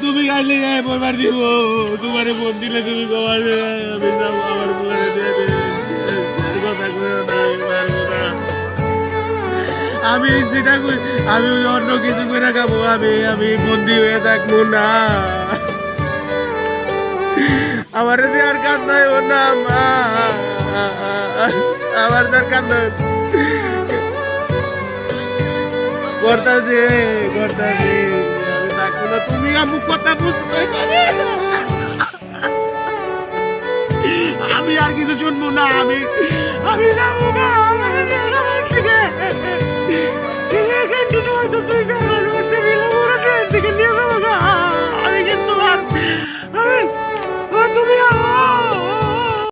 তুমি গাইলে গায়ে পড়বার দিব, তোমার ফোন দিলে তুমি কবার আমি যাবো আমার পরে দিয়ে কথা কইও না, আমি পারবো না। আমি যেটা আমি অন্য কিছু করে খাবো, আমি বন্দি হয়ে থাকবো না। আমার আর কান্দাই ও না মা, আমার তার কান্দাই করতাছে করতাছে, আমি থাকবো না। তুমি আমার কথা বুঝতে পারে, আমি আর কিছু শুনবো না। আমি যাবো না।